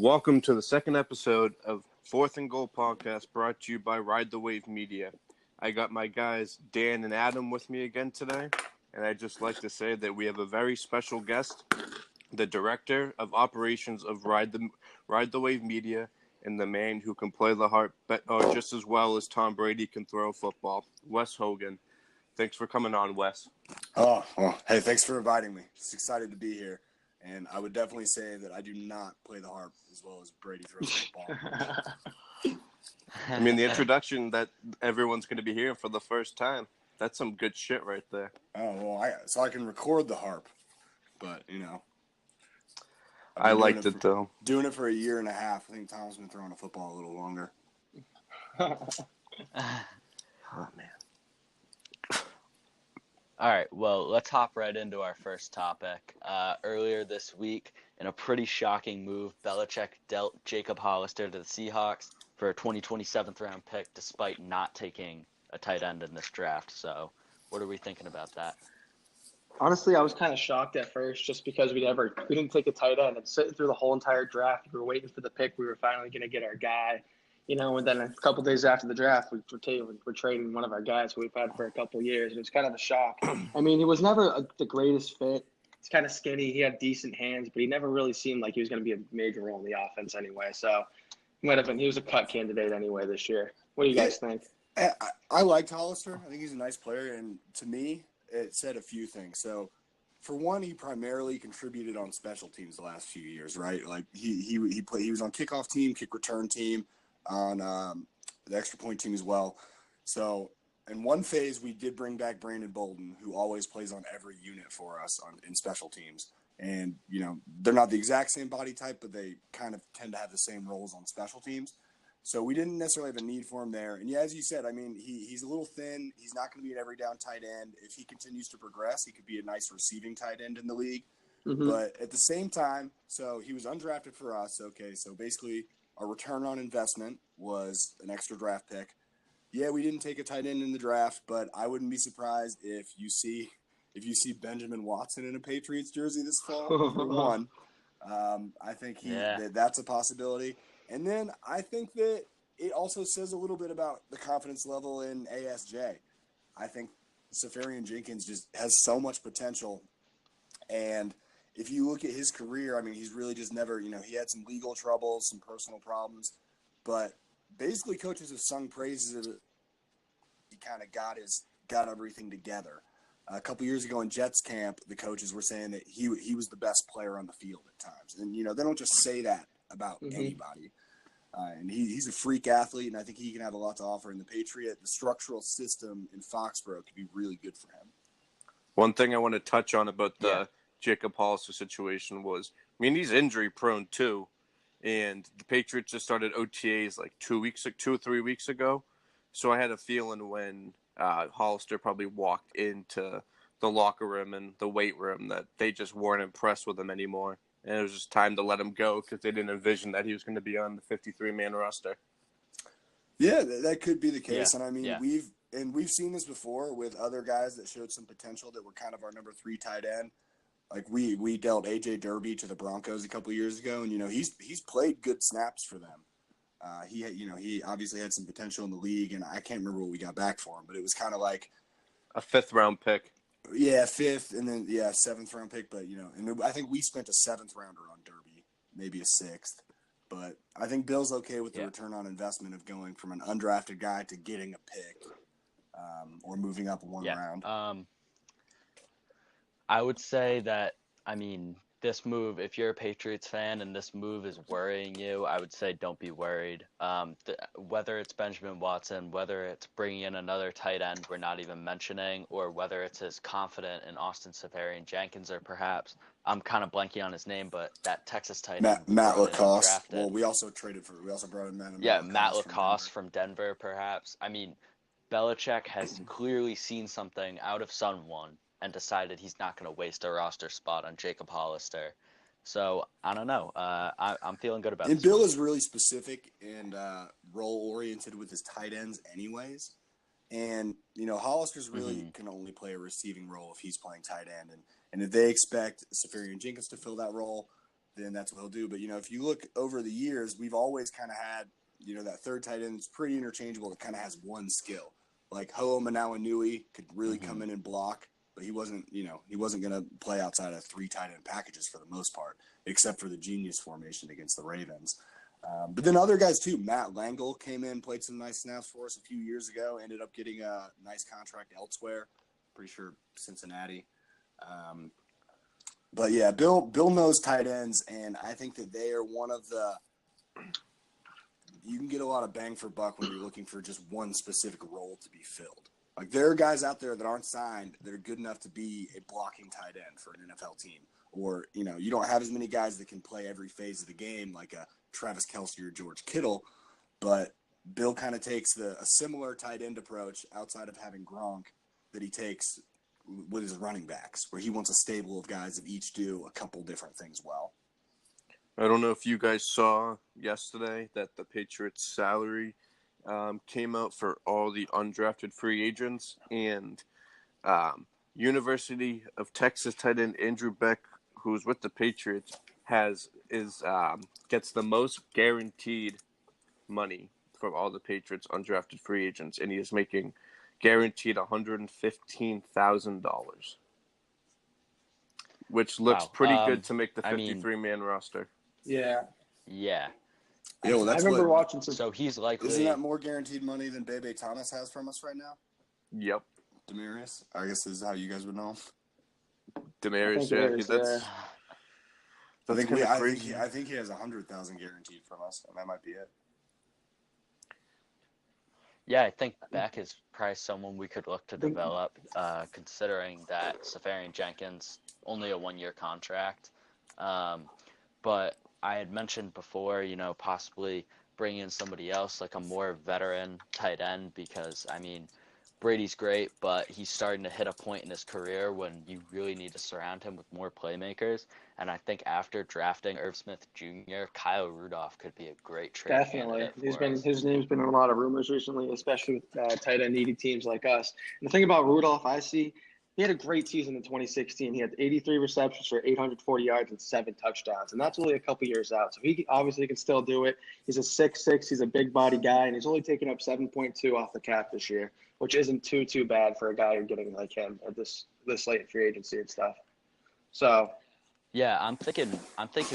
Welcome to the second episode of Fourth and Goal podcast brought to you by Ride the Wave Media. I got my guys Dan and Adam with me again today, and I'd just like to say that we have a very special guest, the director of operations of Ride the Wave Media, and the man who can play the harp just as well as Tom Brady can throw a football, Wes Hogan. Thanks for coming on, Wes. Oh, well, hey, thanks for inviting me. Just excited to be here. And I would definitely say that I do not play the harp as well as Brady throws football. I mean, the introduction that everyone's going to be hearing for the first time, that's some good shit right there. Oh, well, so I can record the harp. But, I liked it, though. Doing it for a year and a half. I think Tom's been throwing a football a little longer. Oh, man. All right, well, let's hop right into our first topic. Earlier this week, in a pretty shocking move, Belichick dealt Jacob Hollister to the Seahawks for a 2027th round pick despite not taking a tight end in this draft. So what are we thinking about that? Honestly, I was kind of shocked at first just because we didn't take a tight end. And sitting through the whole entire draft, we were waiting for the pick. We were finally going to get our guy. And then a couple days after the draft, we're trading one of our guys who we've had for a couple of years. It was kind of a shock. I mean, he was never the greatest fit. He's kind of skinny. He had decent hands, but he never really seemed like he was going to be a major role in the offense anyway. So he was a cut candidate anyway this year. What do you guys think? I liked Hollister. I think he's a nice player. And to me, it said a few things. So, for one, he primarily contributed on special teams the last few years, right? Like he was on kickoff team, kick return team, on the extra point team as well. So in one phase, we did bring back Brandon Bolden, who always plays on every unit for us in special teams. And, they're not the exact same body type, but they kind of tend to have the same roles on special teams. So we didn't necessarily have a need for him there. And, yeah, as you said, I mean, he's a little thin. He's not going to be an every down tight end. If he continues to progress, he could be a nice receiving tight end in the league. Mm-hmm. But at the same time, so he was undrafted for us. Okay, so basically – our return on investment was an extra draft pick. Yeah, we didn't take a tight end in the draft, but I wouldn't be surprised if you see Benjamin Watson in a Patriots jersey this fall. For one, I think that's a possibility. And then I think that it also says a little bit about the confidence level in ASJ. I think Safarian Jenkins just has so much potential, and if you look at his career, I mean, he's really just never, he had some legal troubles, some personal problems, but basically coaches have sung praises of it. He kind of got everything together. A couple years ago in Jets camp, the coaches were saying that he was the best player on the field at times. And, they don't just say that about anybody. And he's a freak athlete, and I think he can have a lot to offer. And the structural system in Foxborough could be really good for him. One thing I want to touch on about the Jacob Hollister situation was, I mean, he's injury prone too, and the Patriots just started OTAs like 2 or 3 weeks ago. So I had a feeling when Hollister probably walked into the locker room and the weight room that they just weren't impressed with him anymore, and it was just time to let him go because they didn't envision that he was going to be on the 53-man roster. Yeah, that could be the case, yeah. And I mean we've seen this before with other guys that showed some potential that were kind of our number 3 tight end. Like we dealt A.J. Derby to the Broncos a couple of years ago, and he's played good snaps for them. He obviously had some potential in the league, and I can't remember what we got back for him, but it was kind of like a 5th round pick. Yeah, 5th, and then 7th round pick. But and I think we spent a 7th rounder on Derby, maybe a 6th. But I think Bill's okay with the return on investment of going from an undrafted guy to getting a pick, or moving up one round. I would say that, I mean, this move, if you're a Patriots fan and this move is worrying you, I would say don't be worried. Whether it's Benjamin Watson, whether it's bringing in another tight end we're not even mentioning, or whether it's as confident in Austin Safarian Jenkins, or perhaps, I'm kind of blanking on his name, but that Texas tight end. Matt LaCosse. Well, we also brought in Matt LaCosse from Denver, perhaps. I mean, Belichick has clearly seen something out of someone and decided he's not going to waste a roster spot on Jacob Hollister. So, I don't know. I'm feeling good about this. And Bill is really specific and role-oriented with his tight ends anyways. And, Hollister's really can only play a receiving role if he's playing tight end. And if they expect Safarian Jenkins to fill that role, then that's what he'll do. But, if you look over the years, we've always kind of had, that third tight end is pretty interchangeable. It kind of has one skill. Like Ho Manawanui could really come in and block, but he wasn't going to play outside of 3 tight end packages for the most part, except for the genius formation against the Ravens. But then other guys too. Matt Langle came in, played some nice snaps for us a few years ago, ended up getting a nice contract elsewhere. Pretty sure Cincinnati. But yeah, Bill knows tight ends, and I think that they are one of the – you can get a lot of bang for buck when you're looking for just one specific role to be filled. Like there are guys out there that aren't signed that are good enough to be a blocking tight end for an NFL team. Or, you don't have as many guys that can play every phase of the game like a Travis Kelce or George Kittle, but Bill kind of takes a similar tight end approach outside of having Gronk that he takes with his running backs, where he wants a stable of guys that each do a couple different things well. I don't know if you guys saw yesterday that the Patriots' salary came out for all the undrafted free agents, and University of Texas tight end Andrew Beck, who's with the Patriots, gets the most guaranteed money from all the Patriots undrafted free agents, and he is making guaranteed $115,000, which looks pretty good to make the 53-man roster. Yeah. Yeah. Yeah, well, I remember watching some. So he's likely. Isn't that more guaranteed money than Bebe Thomas has from us right now? Yep. Demarius? I guess this is how you guys would know him. Demarius, I think he has 100,000 guaranteed from us, and that might be it. Yeah, I think Beck is probably someone we could look to develop, considering that Safarian Jenkins only a 1-year contract. But I had mentioned before, possibly bring in somebody else, like a more veteran tight end, because Brady's great, but he's starting to hit a point in his career when you really need to surround him with more playmakers. And I think after drafting Irv Smith Jr., Kyle Rudolph could be a great trade. Definitely. His name's been in a lot of rumors recently, especially with tight end needy teams like us. And the thing about Rudolph, he had a great season in 2016. He had 83 receptions for 840 yards and 7 touchdowns, and that's only a couple years out. So he obviously can still do it. He's a 6'6", he's a big body guy, and he's only taken up 7.2 off the cap this year, which isn't too bad for a guy you're getting like him at this late in free agency and stuff. So yeah, I'm thinking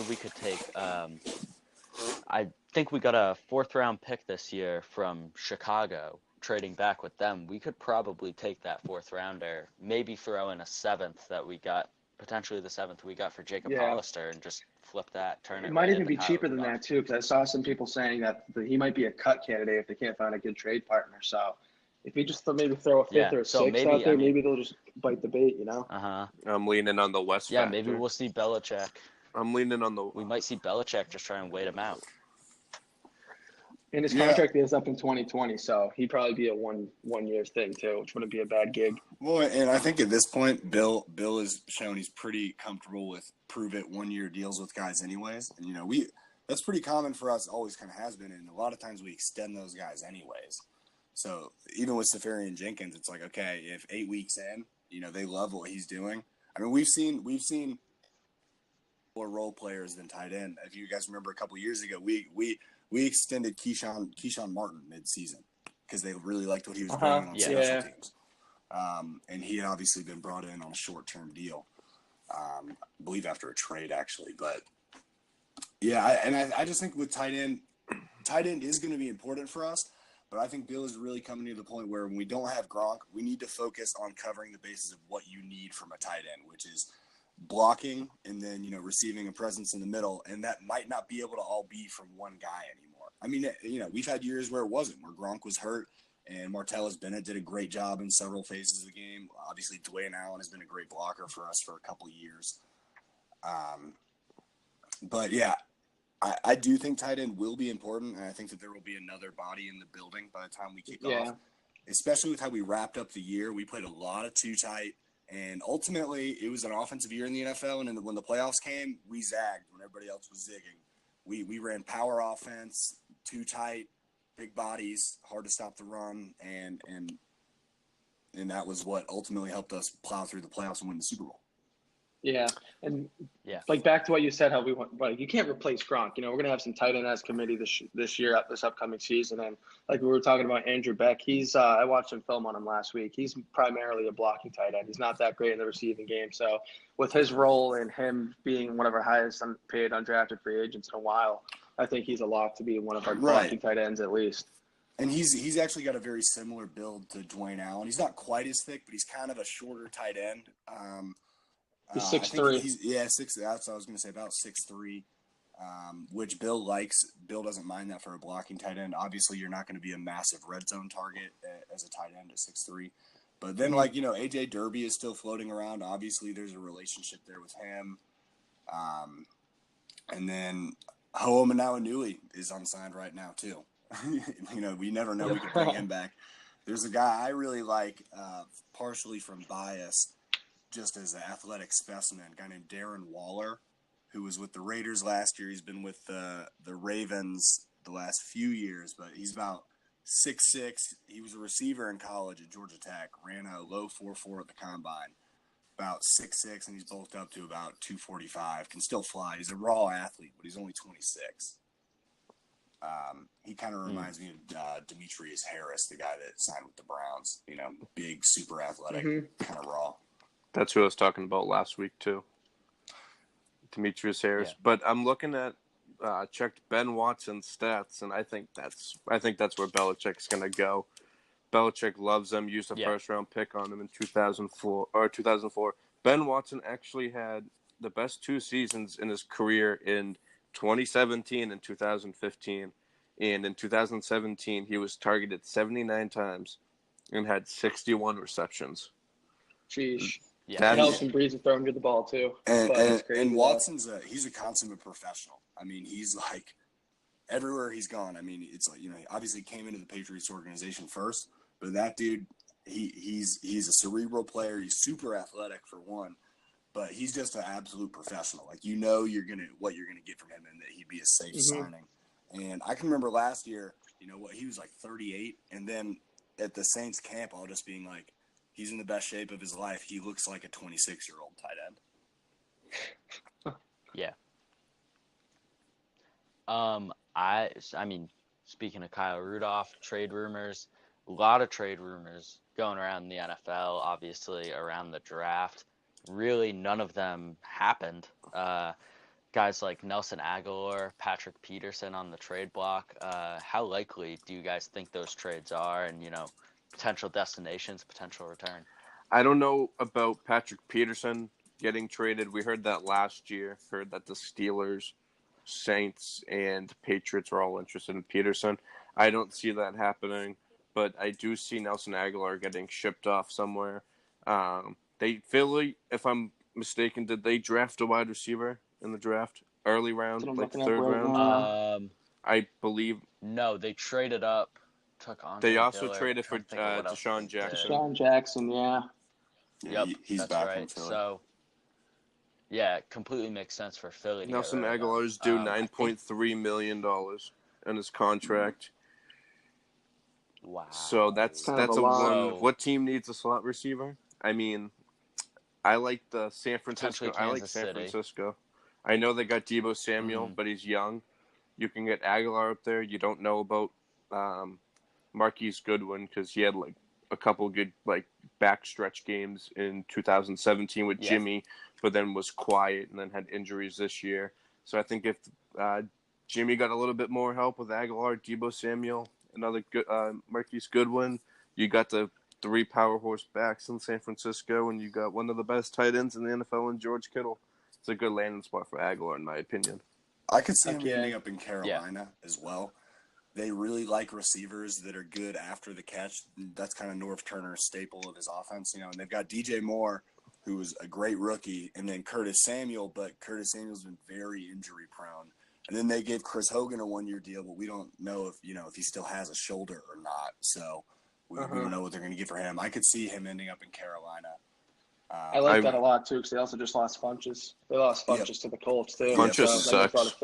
we could take I think we got a 4th-round pick this year from Chicago. Trading back with them, we could probably take that 4th rounder, maybe throw in a 7th that we got, potentially the 7th we got for Jacob Hollister, and just flip that, turn it. It might even be cheaper than that too, because I saw some people saying that he might be a cut candidate if they can't find a good trade partner. So if you just maybe throw a 5th or a 6th out there, maybe they'll just bite the bait, I'm leaning on the West. Yeah, maybe we'll see Belichick. I'm leaning on We might see Belichick just try and wait him out. And his contract is up in 2020, so he'd probably be a one-year thing too, which wouldn't be a bad gig. Well, and I think at this point, Bill has shown he's pretty comfortable with prove-it 1-year deals with guys anyways. And, that's pretty common for us, always kind of has been, and a lot of times we extend those guys anyways. So even with Safarian Jenkins, it's like, okay, if 8 weeks in, they love what he's doing. We've seen more role players than tight end. If you guys remember a couple years ago, we extended Keyshawn Martin mid-season because they really liked what he was doing on special teams. And he had obviously been brought in on a short-term deal, I believe after a trade actually. But, yeah, I just think with tight end is going to be important for us. But I think Bill is really coming to the point where when we don't have Gronk, we need to focus on covering the bases of what you need from a tight end, which is blocking and then, receiving a presence in the middle. And that might not be able to all be from one guy anymore. We've had years where it wasn't, where Gronk was hurt and Martellus Bennett did a great job in several phases of the game. Obviously, Dwayne Allen has been a great blocker for us for a couple of years. But, yeah, I do think tight end will be important, and I think that there will be another body in the building by the time we kick off, especially with how we wrapped up the year. We played a lot of too tight. And ultimately, it was an offensive year in the NFL, and when the playoffs came, we zagged when everybody else was zigging. We ran power offense, too tight, big bodies, hard to stop the run, and that was what ultimately helped us plow through the playoffs and win the Super Bowl. Yeah, and Yeah. like back to what you said, how we want, like you can't replace Gronk. You know, we're gonna have some tight end as committee this year, this upcoming season, and like we were talking about Andrew Beck, he's I watched some film on him last week. He's primarily a blocking tight end. He's not that great in the receiving game. So with his role and him being one of our highest paid undrafted free agents in a while, I think he's a lock to be one of our blocking tight ends at least. And he's actually got a very similar build to Dwayne Allen. He's not quite as thick, but he's kind of a shorter tight end. He's 6'3". Six. That's what I was going to say, about 6'3", which Bill likes. Bill doesn't mind that for a blocking tight end. Obviously, you're not going to be a massive red zone target as a tight end at 6'3". But then, AJ Derby is still floating around. Obviously, there's a relationship there with him. And then Ho'omanawa Nui is unsigned right now too. We never know. We could bring him back. There's a guy I really like, partially from bias, just as an athletic specimen, a guy named Darren Waller, who was with the Raiders last year. He's been with the Ravens the last few years, but he's about 6'6". He was a receiver in college at Georgia Tech, ran a low 4.4 at the combine, about 6'6", and he's bulked up to about 245, can still fly. He's a raw athlete, but he's only 26. He kind of reminds me of Demetrius Harris, the guy that signed with the Browns, big, super athletic, kind of raw. That's who I was talking about last week too, Demetrius Harris. Yeah. But I'm looking at checked Ben Watson's stats, and I think that's where Belichick's gonna go. Belichick loves them. Used a first round pick on them in 2004. Ben Watson actually had the best 2 seasons in his career in 2017 and 2015. And in 2017, he was targeted 79 times and had 61 receptions. Jeez. Yeah, he helps him breeze and throw him to the ball too. And Watson's he's a consummate professional. I mean, he's like everywhere he's gone. I mean, it's like, obviously came into the Patriots organization first, but that dude, he's a cerebral player. He's super athletic for one, but he's just an absolute professional. Like, what you're gonna get from him, and that he'd be a safe signing. And I can remember last year, he was like 38, and then at the Saints camp, all just being like, he's in the best shape of his life. He looks like a 26-year-old tight end. Yeah. I mean, speaking of Kyle Rudolph, trade rumors, a lot of trade rumors going around the NFL, obviously around the draft. Really, none of them happened. Guys like Nelson Aguilar, Patrick Peterson on the trade block. How likely do you guys think those trades are, and potential destinations, potential return? I don't know about Patrick Peterson getting traded. We heard that last year. Heard that the Steelers, Saints, and Patriots were all interested in Peterson. I don't see that happening, but I do see Nelson Aguilar getting shipped off somewhere. Philly, if I'm mistaken, did they draft a wide receiver in the draft? Early round, like third round? I believe. No, they traded up. Took on. They also traded for Deshaun Jackson. Deshaun Jackson, yeah. Yep, he's that's back right. in Philly. So, yeah, it completely makes sense for Philly. Nelson Aguilar's due $9.3 million in his contract. Wow. So that's a one. What team needs a slot receiver? I mean, I like the San Francisco. Francisco. I know they got Deebo Samuel, but he's young. You can get Aguilar up there. You don't know about Marquise Goodwin because he had like a couple good like backstretch games in 2017 with Jimmy, but then was quiet and then had injuries this year. So I think if Jimmy got a little bit more help with Aguilar, Deebo Samuel, another good Marquise Goodwin, you got the 3 power horse backs in San Francisco, and you got one of the best tight ends in the NFL in George Kittle. It's a good landing spot for Aguilar, in my opinion. I could see him ending up in Carolina as well. They really like receivers that are good after the catch. That's kind of Norv Turner's staple of his offense, and they've got DJ Moore, who was a great rookie, and then Curtis Samuel, but Curtis Samuel's been very injury prone. And then they gave Chris Hogan a 1-year deal, but we don't know if he still has a shoulder or not. So we don't know what they're going to get for him. I could see him ending up in Carolina. I like that a lot, too, because they also just lost Funchess. They lost Funchess to the Colts, too. Funchess sucks.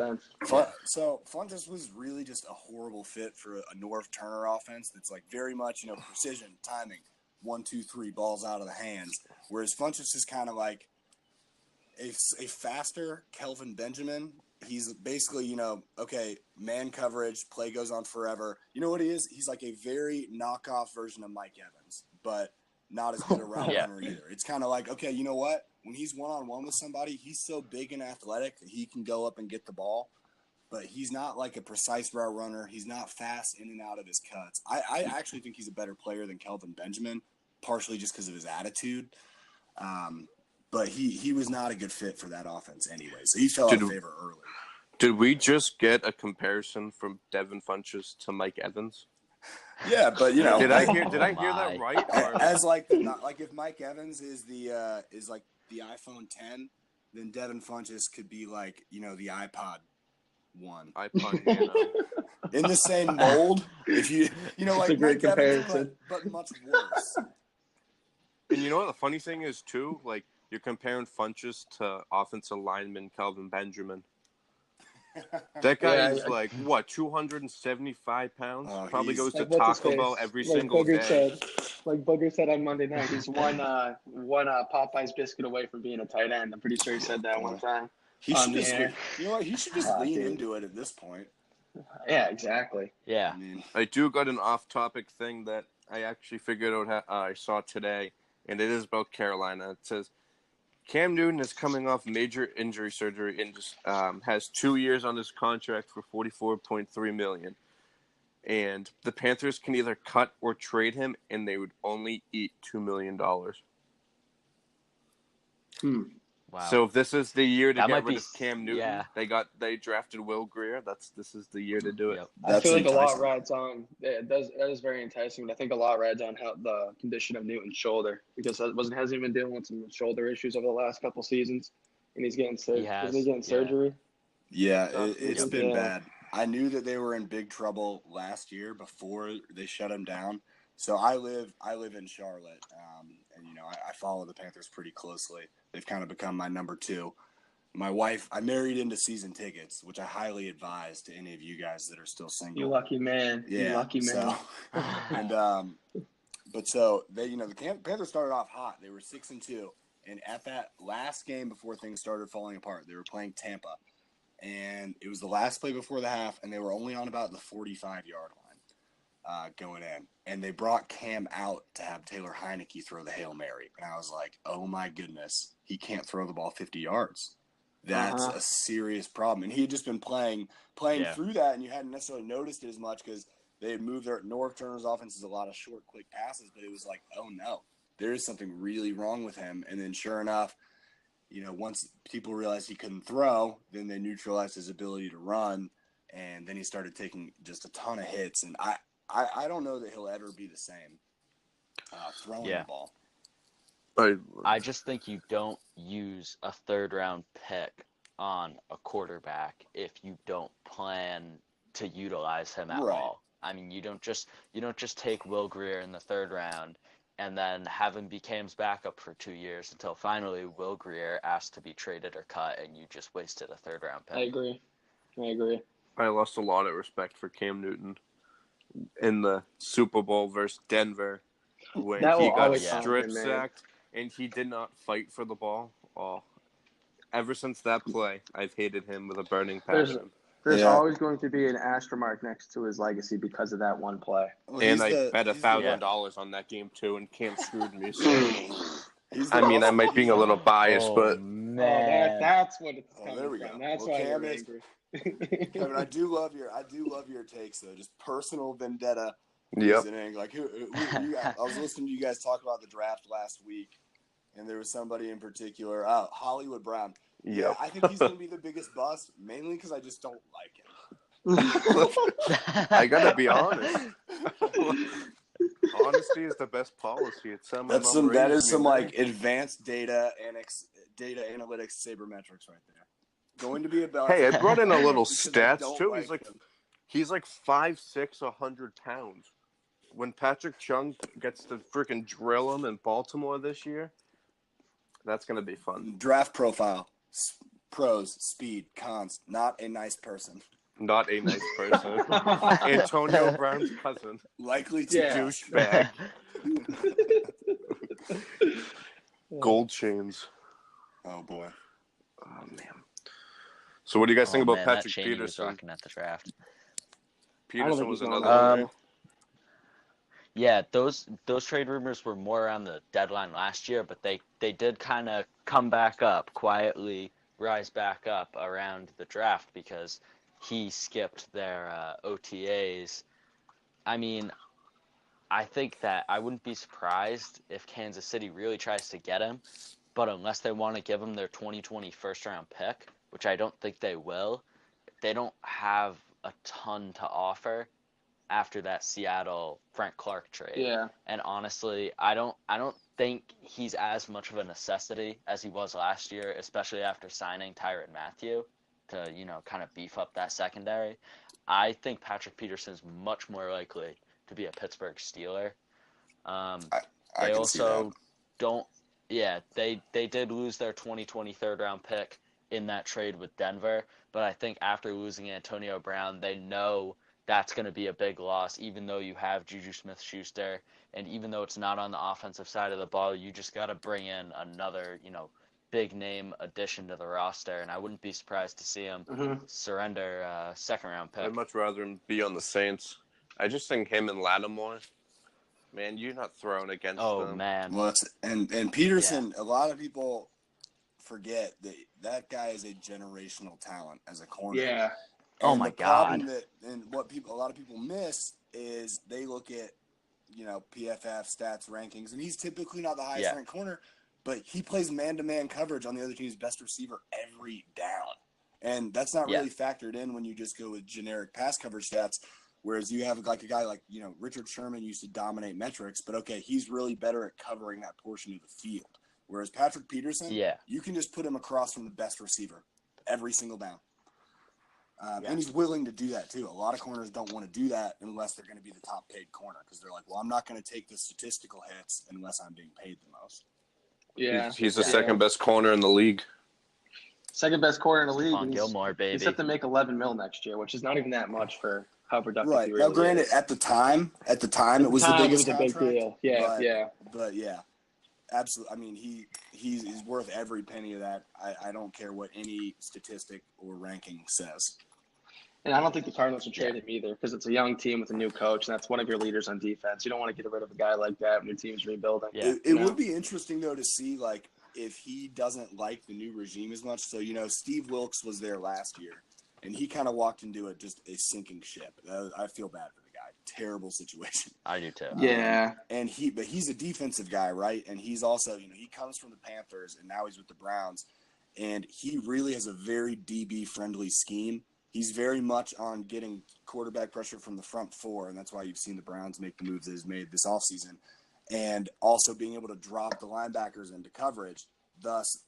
So Funchess was really just a horrible fit for a Norv Turner offense that's like very much, precision, timing, 1, 2, 3, balls out of the hands. Whereas Funchess is kind of like, a faster Kelvin Benjamin. He's basically, okay, man coverage, play goes on forever. You know what he is? He's like a very knockoff version of Mike Evans, but not as good a route runner either. It's kind of like, okay, you know what? When he's one-on-one with somebody, he's so big and athletic that he can go up and get the ball, but he's not like a precise route runner. He's not fast in and out of his cuts. I actually think he's a better player than Kelvin Benjamin, partially just because of his attitude. But he was not a good fit for that offense anyway, so he fell out of favor early. Did we just get a comparison from Devin Funchess to Mike Evans? Yeah, but did I hear that right? Or? As like if Mike Evans is the iPhone 10, then Devin Funchess could be like the iPod 1. iPod Nano. In the same mold, if like a great Mike Evans, comparison. but much worse. And you know what the funny thing is too? Like you're comparing Funchess to offensive lineman Kelvin Benjamin. That guy is like, 275 pounds? Probably goes to Taco Bell every single day. Like Booger said on Monday night, he's one Popeye's biscuit away from being a tight end. I'm pretty sure he said that one time. He should just lean into it at this point. Yeah, exactly. Yeah. I do got an off-topic thing that I actually figured out I saw today, and it is about Carolina. It says, Cam Newton is coming off major injury surgery and just has 2 years on his contract for $44.3 million. And the Panthers can either cut or trade him, and they would only eat $2 million. Wow. So if this is the year to That get might rid be- of Cam Newton, yeah. they drafted Will Greer. This is the year to do it. Yep. I feel like a lot rides on. That is very enticing, but I think a lot rides on how the condition of Newton's shoulder, because hasn't he been dealing with some shoulder issues over the last couple seasons, and he's getting surgery. Yeah, it's been bad. I knew that they were in big trouble last year before they shut him down. So I live in Charlotte, and I follow the Panthers pretty closely. They've kind of become my number 2. My wife, I married into season tickets, which I highly advise to any of you guys that are still single. You lucky man. Yeah, you lucky man. So, but so they, the Panthers started off hot. They were 6-2, and at that last game before things started falling apart, they were playing Tampa, and it was the last play before the half, and they were only on about the 45-yard line going in, and they brought Cam out to have Taylor Heineke throw the Hail Mary, and I was like, oh my goodness, he can't throw the ball 50 yards. That's a serious problem. And he had just been playing through that, and you hadn't necessarily noticed it as much because they had moved their North Turner's offense is a lot of short, quick passes, but it was like, oh no, there is something really wrong with him. And then sure enough, once people realized he couldn't throw, then they neutralized his ability to run, and then he started taking just a ton of hits. And I don't know that he'll ever be the same throwing the ball. I just think you don't use a 3rd-round pick on a quarterback if you don't plan to utilize him at all. I mean, you don't just take Will Greer in the 3rd round and then have him be Cam's backup for 2 years until finally Will Greer asked to be traded or cut, and you just wasted a 3rd-round pick. I agree. I lost a lot of respect for Cam Newton in the Super Bowl versus Denver when he got strip sacked. And he did not fight for the ball. Oh, ever since that play, I've hated him with a burning passion. There's always going to be an asterisk mark next to his legacy because of that one play. Well, and I bet $1,000 on that game too, and Cam screwed me. So. I mean, I might be a little biased, but that's what it's coming there we go. from. That's why Cam is angry. Kevin, I do love your takes though. Just personal vendetta. Yep. Like I was listening to you guys talk about the draft last week. And there was somebody in particular, Hollywood Brown. Yep. Yeah, I think he's going to be the biggest bust, mainly because I just don't like him. I got to be honest. Honesty is the best policy. It's that is some like advanced data analytics sabermetrics right there. Going to be a bust. Hey, I brought in a little stats too. He's like 5'6", 100 pounds. When Patrick Chung gets to freaking drill him in Baltimore this year, that's going to be fun. Draft profile. Pros, speed, cons. Not a nice person. Not a nice person. Antonio Brown's cousin. Likely to douchebag. Gold chains. Oh, boy. Oh man. So what do you guys think about man, Patrick that Cheney was Peterson? rocking at the draft. Peterson was he's going another one. there. Yeah, those trade rumors were more around the deadline last year, but they did kind of come back up quietly, rise back up around the draft because he skipped their OTAs. I mean, I think that I wouldn't be surprised if Kansas City really tries to get him, but unless they want to give him their 2020 first round pick, which I don't think they will, they don't have a ton to offer after that Seattle Frank Clark trade. Yeah. And honestly, I don't think he's as much of a necessity as he was last year, especially after signing Tyrann Mathieu to, kind of beef up that secondary. I think Patrick Peterson is much more likely to be a Pittsburgh Steeler. I They can see that. also don't. Yeah, they did lose their 2020 third round pick in that trade with Denver, but I think after losing Antonio Brown, they know that's going to be a big loss, even though you have Juju Smith-Schuster, and even though it's not on the offensive side of the ball, you just got to bring in another, big name addition to the roster, and I wouldn't be surprised to see him surrender second round pick. I'd much rather him be on the Saints. I just think him and Lattimore, man, you're not throwing against them. Oh man, Well, and Peterson, a lot of people forget that guy is a generational talent as a corner. Yeah. Oh And my the problem God. what a lot of people miss is they look at, PFF stats rankings, and he's typically not the highest ranked corner, but he plays man-to-man coverage on the other team's best receiver every down. And that's not really factored in when you just go with generic pass coverage stats. Whereas you have like a guy like, Richard Sherman used to dominate metrics, but okay, he's really better at covering that portion of the field. Whereas Patrick Peterson, you can just put him across from the best receiver every single down. And he's willing to do that too. A lot of corners don't want to do that unless they're going to be the top paid corner because they're like, well, I'm not going to take the statistical hits unless I'm being paid the most. Yeah. He's the second best corner in the league. Second best corner in the league. Stephon Gilmore, baby. He's set to make $11 million next year, which is not even that much for how productive he really Now, granted, is. at the time, it was the biggest contract. Big deal. Yeah, But yeah, absolutely. I mean, he's worth every penny of that. I don't care what any statistic or ranking says. And I don't think the Cardinals should trade him either because it's a young team with a new coach, and that's one of your leaders on defense. You don't want to get rid of a guy like that when your team's rebuilding. Yeah. It would be interesting, though, to see, like, if he doesn't like the new regime as much. So, Steve Wilkes was there last year, and he kind of walked into just a sinking ship. I feel bad for the guy. Terrible situation. I do too. Yeah. But he's a defensive guy, right? And he's also, he comes from the Panthers, and now he's with the Browns. And he really has a very DB-friendly scheme. He's very much on getting quarterback pressure from the front four, and that's why you've seen the Browns make the moves they've made this offseason. And also being able to drop the linebackers into coverage, thus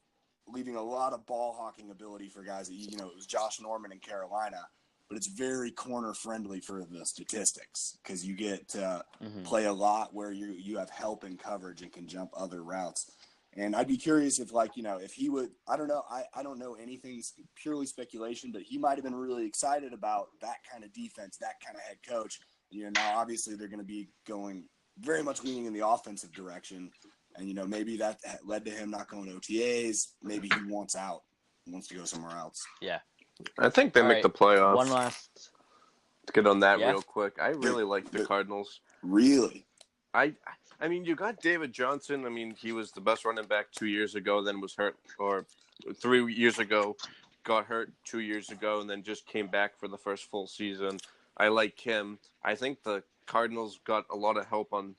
leaving a lot of ball hawking ability for guys that, it was Josh Norman in Carolina, but it's very corner friendly for the statistics because you get to play a lot where you have help in coverage and can jump other routes. And I'd be curious if, if he would, I don't know, I don't know anything, purely speculation, but he might have been really excited about that kind of defense, that kind of head coach. Now obviously they're going to be going very much leaning in the offensive direction. And, maybe that led to him not going to OTAs. Maybe he wants out, wants to go somewhere else. Yeah. I think they make the playoffs. One last. To get on that real quick. I really like the Cardinals. Really? I mean, you got David Johnson. I mean, he was the best running back 2 years ago, then was hurt, or 3 years ago, got hurt 2 years ago, and then just came back for the first full season. I like him. I think the Cardinals got a lot of help on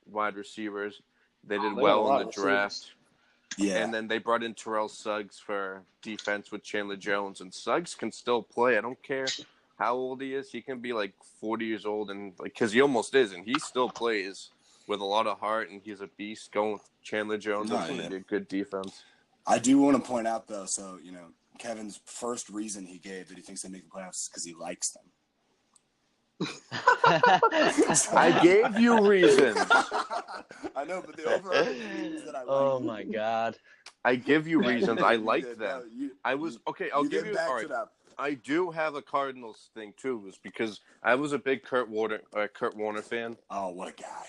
wide receivers. They did well in the draft. Yeah. And then they brought in Terrell Suggs for defense with Chandler Jones. And Suggs can still play. I don't care how old he is. He can be like 40 years old, and because he almost is, and he still plays with a lot of heart, and he's a beast going with Chandler Jones. That's going to be a good defense. I do want to point out, though, so, Kevin's first reason he gave that he thinks they make the playoffs is because he likes them. I gave you reasons. I know, but the overarching reasons that I like. Oh, my God. I give you reasons. I liked them. No, I'll give you. All right. I do have a Cardinals thing, too, was because I was a big Kurt Warner fan. Oh, what a guy.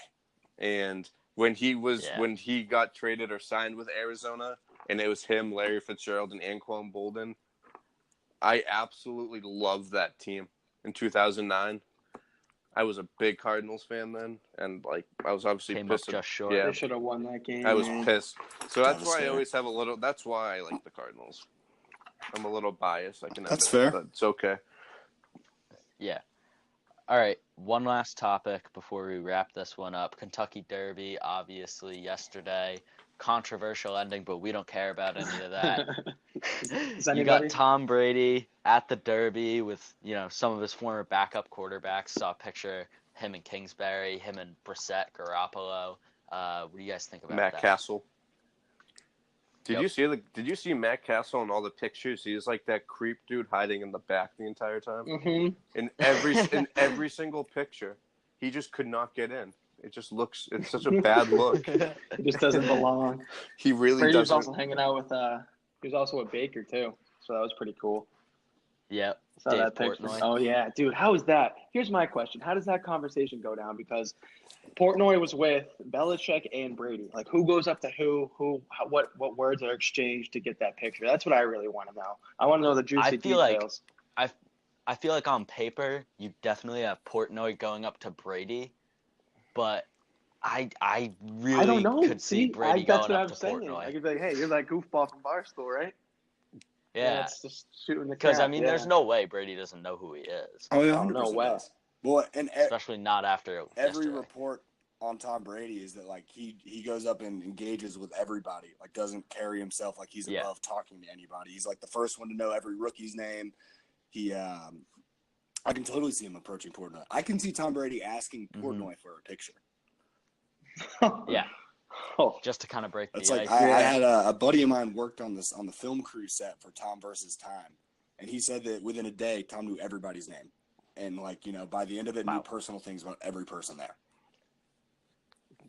And when he got traded or signed with Arizona, and it was him, Larry Fitzgerald, and Anquan Bolden. I absolutely loved that team in 2009. I was a big Cardinals fan then, and like I was obviously Came pissed. up just short. Yeah, They should have won that game. I was man. pissed. So that's That was why I fair. always have a little. That's why I like the Cardinals. I'm a little biased. I can. That's admit it, fair. but it's okay. Yeah. All right. One last topic before we wrap this one up. Kentucky Derby, obviously, yesterday. Controversial ending, but we don't care about any of that. Does You anybody? got Tom Brady at the Derby with, some of his former backup quarterbacks. Saw a picture, him and Kingsbury, him and Brissett, Garoppolo. What do you guys think about Matt that? Castle. Did Yep. you see Matt Castle in all the pictures? He was like that creep dude hiding in the back the entire time. Mm-hmm. In every single picture, he just could not get in. It just looks. It's such a bad look. He just doesn't belong. He really Brady was doesn't. also hanging out with. He was also with Baker too, so that was pretty cool. Yep. Saw Dave that picture. Portnoy. Oh yeah, dude. How is that? Here's my question: how does that conversation go down? Because Portnoy was with Belichick and Brady. Like, who goes up to who? What words are exchanged to get that picture? That's what I really want to know. I want to know the juicy feel like- details. I feel like on paper, you definitely have Portnoy going up to Brady, but I really I don't know. could see Brady that's going what up I'm to saying. Portnoy. I could be like, hey, you're that goofball from Barstool, right? Yeah, It's just shooting the because crap. there's no way Brady doesn't know who he is, Oh yeah, Oh, no 100% way. does. Well, and especially not after every yesterday. report on Tom Brady is that like he goes up and engages with everybody, like doesn't carry himself like he's Yeah. above talking to anybody. He's like the first one to know every rookie's name. He I can totally see him approaching Portnoy. I can see Tom Brady asking Portnoy for a picture. Yeah, Oh, just to kind of break It's the like ice. I had a buddy of mine worked on the film crew set for Tom versus Time, and he said that within a day Tom knew everybody's name, and like by the end of it knew Wow. personal things about every person there.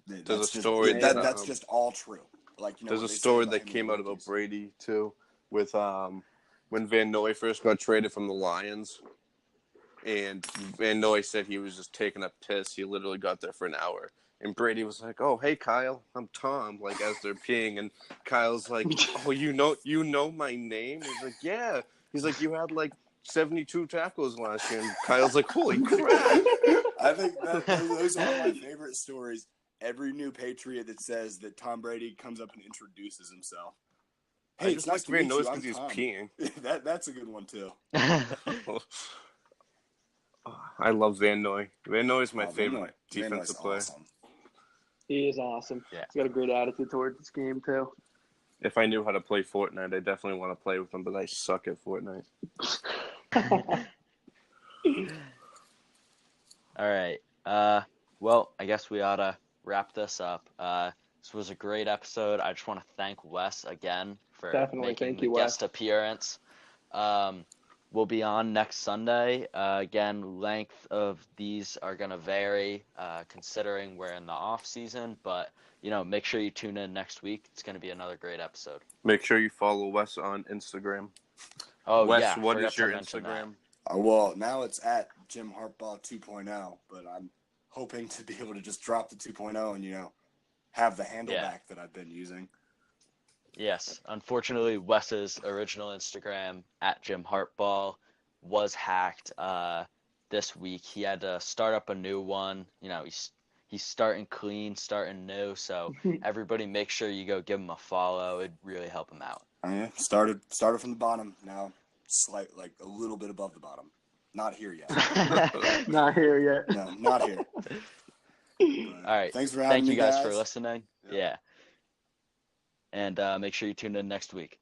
There's That's a story just, that, that's just all true. Like There's what a they say story about that him came with out about rookies. Brady too, with when Van Noy first got traded from the Lions, and Van Noy said he was just taking a piss. He literally got there for an hour, and Brady was like, "Oh, hey Kyle, I'm Tom." Like as they're peeing, and Kyle's like, "Oh, you know my name?" He's like, "Yeah." He's like, "You had like 72 tackles last year," and Kyle's like, "Holy crap!" I think those are one of my favorite stories. Every new Patriot that says that Tom Brady comes up and introduces himself. Hey, I it's just nice to like Van meet Noy you. I'm because he's Tom. peeing. That's a good one too. I love Van Noy. Van Noy is my Van favorite Noy. Van Noy's defensive player. awesome. he is awesome. Yeah. He's got a great attitude towards this game too. If I knew how to play Fortnite, I definitely want to play with him, but I suck at Fortnite. All right. Well, I guess we ought to wrap this up. This was a great episode. I just want to thank Wes again for Definitely. making Thank the you, Wes. guest appearance. We'll be on next Sunday. Again, length of these are going to vary considering we're in the off season, but make sure you tune in next week. It's going to be another great episode. Make sure you follow Wes on Instagram. Oh, Wes, yeah. what forgot is to your mention that. Instagram? Well, now it's at Jim Hartbaugh 2.0, but I'm hoping to be able to just drop the 2.0 and have the handle Yeah. back that I've been using. Yes. Unfortunately, Wes's original Instagram at Jim Hartball was hacked this week. He had to start up a new one. He's starting clean, starting new. So everybody make sure you go give him a follow. It'd really help him out. Yeah, started from the bottom. Now like a little bit above the bottom. Not here yet. Not here yet. No, not here. All right. Thanks for having Thank me, you guys for listening. Yeah. Yeah. And make sure you tune in next week.